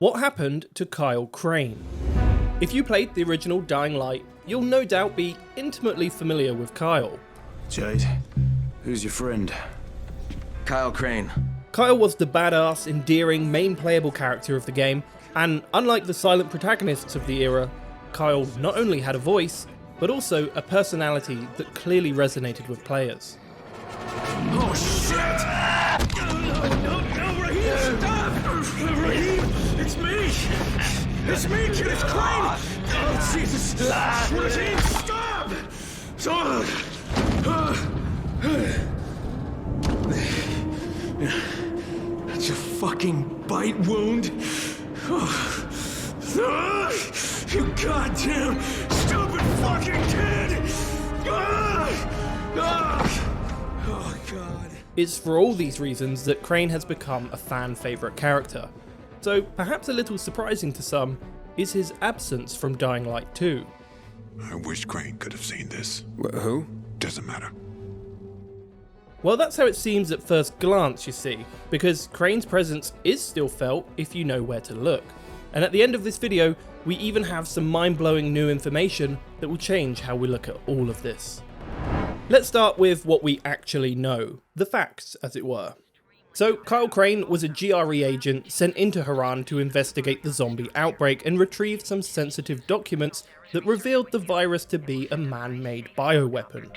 What happened to Kyle Crane? If you played the original Dying Light, you'll no doubt be intimately familiar with Kyle. Jade, who's your friend? Kyle Crane. Kyle was the badass, endearing main playable character of the game, and unlike the silent protagonists of the era, Kyle not only had a voice, but also a personality that clearly resonated with players. Oh shit! No, Raheem, stop! Raheem, it's me! It's me, kid, it's Crane! Oh, Jesus! Raheem, stop! That's a fucking bite wound? You goddamn stupid fucking kid! Oh, God. It's for all these reasons that Crane has become a fan favourite character. So, perhaps a little surprising to some is his absence from Dying Light 2. I wish Crane could have seen this. Who? Doesn't matter. Well, that's how it seems at first glance, you see, because Crane's presence is still felt if you know where to look. And at the end of this video, we even have some mind-blowing new information that will change how we look at all of this. Let's start with what we actually know, the facts, as it were. So, Kyle Crane was a GRE agent sent into Haran to investigate the zombie outbreak and retrieve some sensitive documents that revealed the virus to be a man-made bioweapon.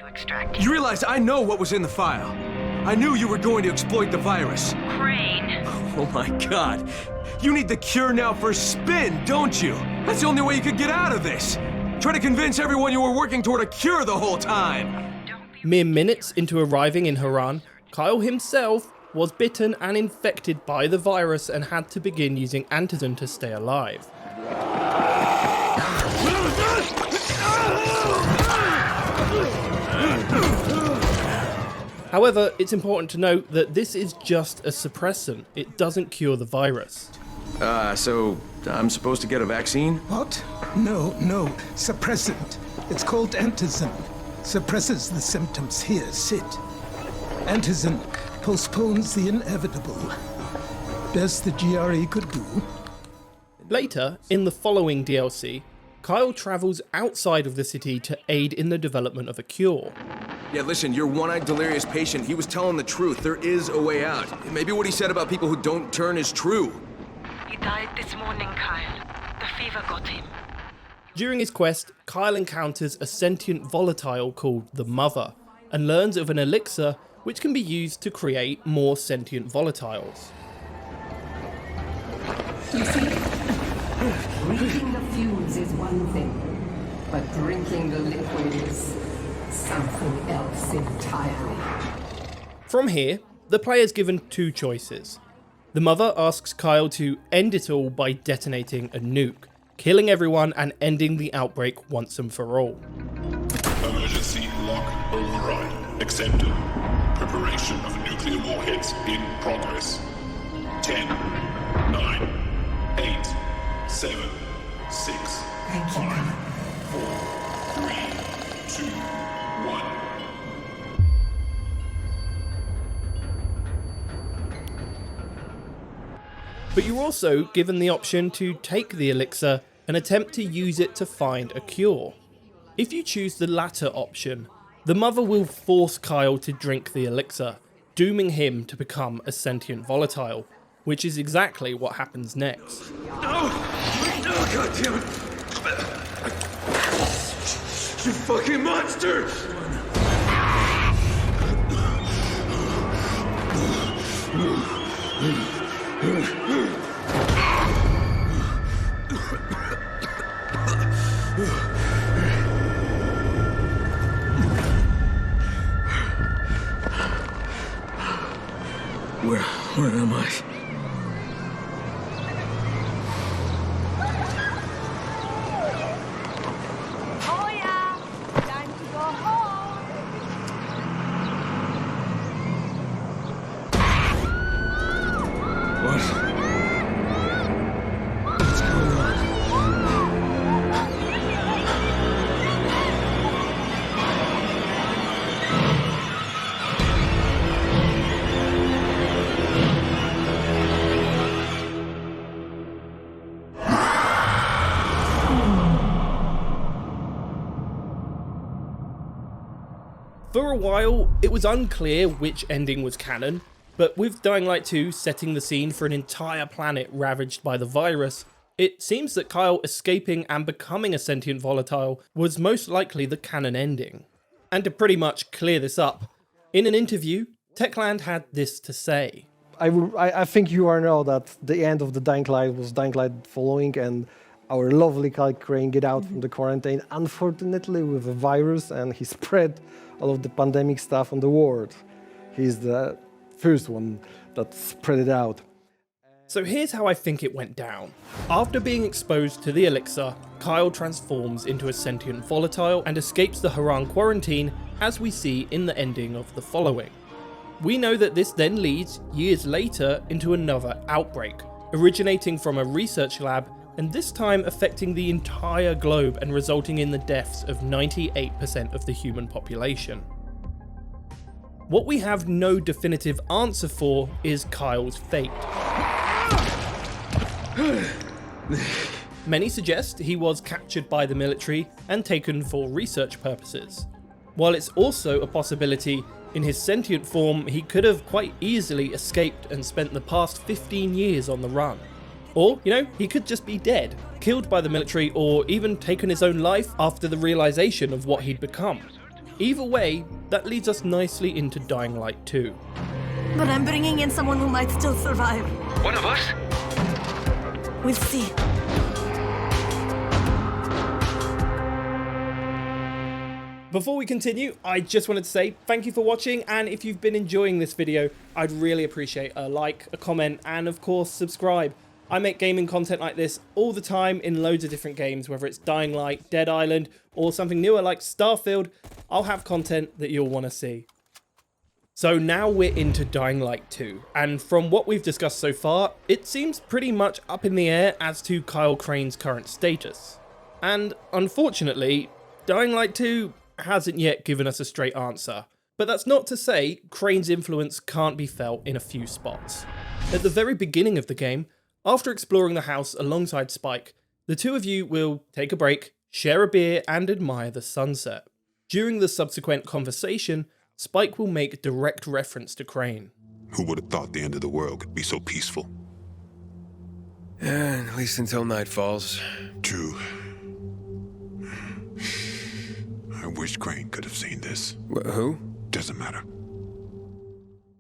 You realize I know what was in the file. I knew you were going to exploit the virus. Crane. Oh my God. You need the cure now for spin, don't you? That's the only way you could get out of this. Try to convince everyone you were working toward a cure the whole time. Mere minutes into arriving in Haran, Kyle himself was bitten and infected by the virus and had to begin using Antizin to stay alive. However, it's important to note that this is just a suppressant. It doesn't cure the virus. So I'm supposed to get a vaccine? What? No, suppressant. It's called Antizin. Suppresses the symptoms. Here, sit. Antizin postpones the inevitable. Best the GRE could do. Later, in the following DLC, Kyle travels outside of the city to aid in the development of a cure. Yeah, listen, your one-eyed delirious patient, he was telling the truth. There is a way out. Maybe what he said about people who don't turn is true. He died this morning, Kyle. The fever got him. During his quest, Kyle encounters a sentient volatile called the Mother, and learns of an elixir which can be used to create more sentient volatiles. You see, breathing the fumes is one thing, but drinking the liquid is something else entirely. From here, the player is given two choices. The Mother asks Kyle to end it all by detonating a nuke, killing everyone and ending the outbreak once and for all. Emergency lock override accepted. Preparation of nuclear warheads in progress. 10, 9, 8, 7, 6, Thank you, 5, God. 4, 3, 2, 1. But you're also given the option to take the elixir and attempt to use it to find a cure. If you choose the latter option, the Mother will force Kyle to drink the elixir, dooming him to become a sentient volatile, which is exactly what happens next. No, God damn it! You fucking monster! Where am I? Hoya! Time to go home. What? What's going on? For a while, it was unclear which ending was canon, but with Dying Light 2 setting the scene for an entire planet ravaged by the virus, it seems that Kyle escaping and becoming a sentient volatile was most likely the canon ending. And to pretty much clear this up, in an interview, Techland had this to say. I think you all know that the end of the Dying Light was Dying Light following, and our lovely Kyle Crane get out from the quarantine, unfortunately with a virus, and he spread all of the pandemic stuff on the world. He's the first one that spread it out. So here's how I think it went down. After being exposed to the elixir, Kyle transforms into a sentient volatile and escapes the Haran quarantine, as we see in the ending of the following. We know that this then leads, years later, into another outbreak, originating from a research lab and this time affecting the entire globe and resulting in the deaths of 98% of the human population. What we have no definitive answer for is Kyle's fate. Many suggest he was captured by the military and taken for research purposes, while it's also a possibility in his sentient form he could have quite easily escaped and spent the past 15 years on the run. Or, he could just be dead, killed by the military, or even taken his own life after the realization of what he'd become. Either way, that leads us nicely into Dying Light 2. But I'm bringing in someone who might still survive. One of us? We'll see. Before we continue, I just wanted to say thank you for watching, and if you've been enjoying this video, I'd really appreciate a like, a comment, and of course subscribe. I make gaming content like this all the time in loads of different games, whether it's Dying Light, Dead Island, or something newer like Starfield. I'll have content that you'll want to see. So now we're into Dying Light 2, and from what we've discussed so far, it seems pretty much up in the air as to Kyle Crane's current status. And unfortunately, Dying Light 2 hasn't yet given us a straight answer. But that's not to say Crane's influence can't be felt in a few spots. At the very beginning of the game, after exploring the house alongside Spike, the two of you will take a break, share a beer, and admire the sunset. During the subsequent conversation, Spike will make direct reference to Crane. Who would have thought the end of the world could be so peaceful? At least until night falls. True. I wish Crane could have seen this. Who? Doesn't matter.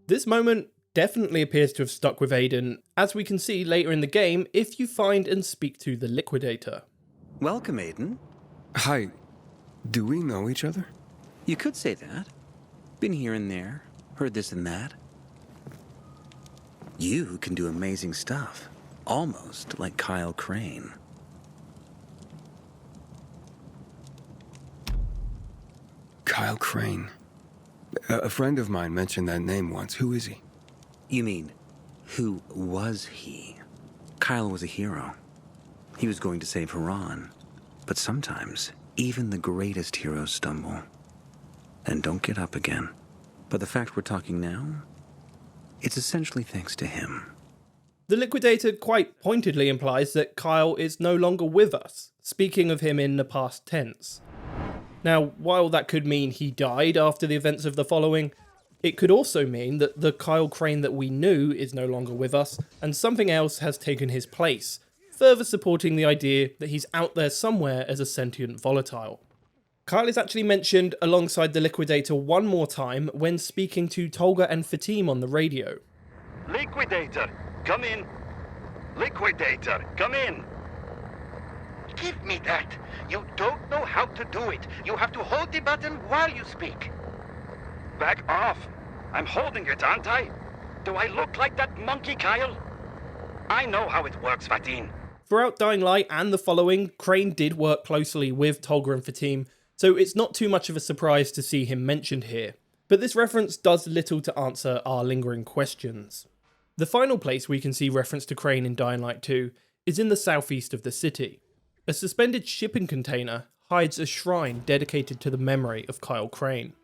This moment definitely appears to have stuck with Aiden, as we can see later in the game if you find and speak to the Liquidator. Welcome, Aiden. Hi. Do we know each other? You could say that. Been here and there, heard this and that. You can do amazing stuff, almost like Kyle Crane. Kyle Crane. A friend of mine mentioned that name once. Who is he? You mean, who was he? Kyle was a hero. He was going to save Haran. But sometimes, even the greatest heroes stumble and don't get up again. But the fact we're talking now, it's essentially thanks to him. The Liquidator quite pointedly implies that Kyle is no longer with us, speaking of him in the past tense. Now, while that could mean he died after the events of the following, it could also mean that the Kyle Crane that we knew is no longer with us, and something else has taken his place, further supporting the idea that he's out there somewhere as a sentient volatile. Kyle is actually mentioned alongside the Liquidator one more time when speaking to Tolga and Fatim on the radio. Liquidator, come in. Liquidator, come in. Give me that. You don't know how to do it. You have to hold the button while you speak. Back off. I'm holding it, aren't I? Do I look like that monkey, Kyle? I know how it works, Fatim. Throughout Dying Light and the following, Crane did work closely with Tolga and Fatim, so it's not too much of a surprise to see him mentioned here. But this reference does little to answer our lingering questions. The final place we can see reference to Crane in Dying Light 2 is in the southeast of the city. A suspended shipping container hides a shrine dedicated to the memory of Kyle Crane.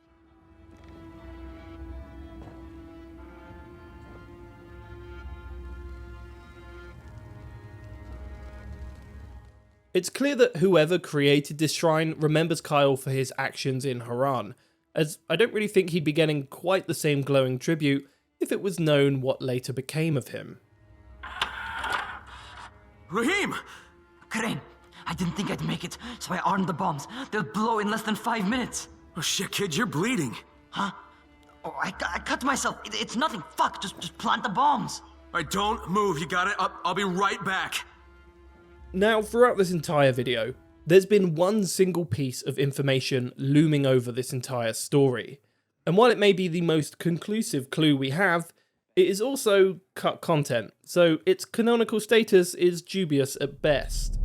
It's clear that whoever created this shrine remembers Kyle for his actions in Haran, as I don't really think he'd be getting quite the same glowing tribute if it was known what later became of him. Raheem! Crane, I didn't think I'd make it, so I armed the bombs. They'll blow in less than 5 minutes. Oh shit, kid, you're bleeding. Huh? Oh, I cut myself. It's nothing. Fuck, just plant the bombs. Alright, don't move, you got it? I'll be right back. Now, throughout this entire video, there's been one single piece of information looming over this entire story. And while it may be the most conclusive clue we have, it is also cut content, so its canonical status is dubious at best.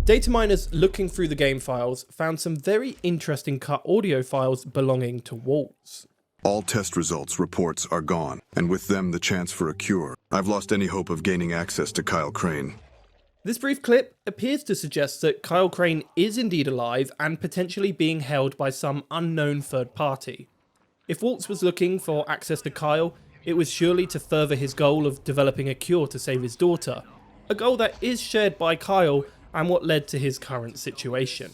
Data miners looking through the game files found some very interesting cut audio files belonging to Waltz. All test results reports are gone, and with them the chance for a cure. I've lost any hope of gaining access to Kyle Crane. This brief clip appears to suggest that Kyle Crane is indeed alive and potentially being held by some unknown third party. If Waltz was looking for access to Kyle, it was surely to further his goal of developing a cure to save his daughter, a goal that is shared by Kyle and what led to his current situation.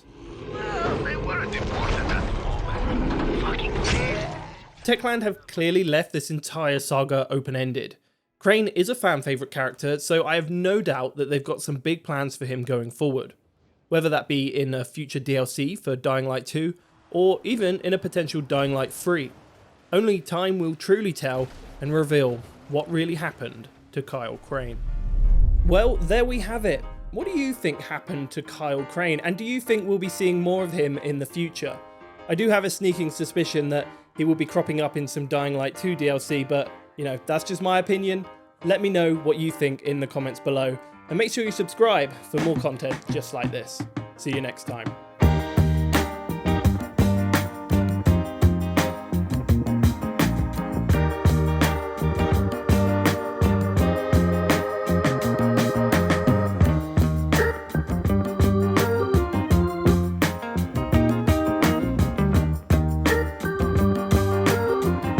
Techland have clearly left this entire saga open-ended. Crane is a fan favourite character, so I have no doubt that they've got some big plans for him going forward. Whether that be in a future DLC for Dying Light 2, or even in a potential Dying Light 3. Only time will truly tell and reveal what really happened to Kyle Crane. Well, there we have it. What do you think happened to Kyle Crane, and do you think we'll be seeing more of him in the future? I do have a sneaking suspicion that he will be cropping up in some Dying Light 2 DLC, but, you know, that's just my opinion. Let me know what you think in the comments below, and make sure you subscribe for more content just like this. See you next time.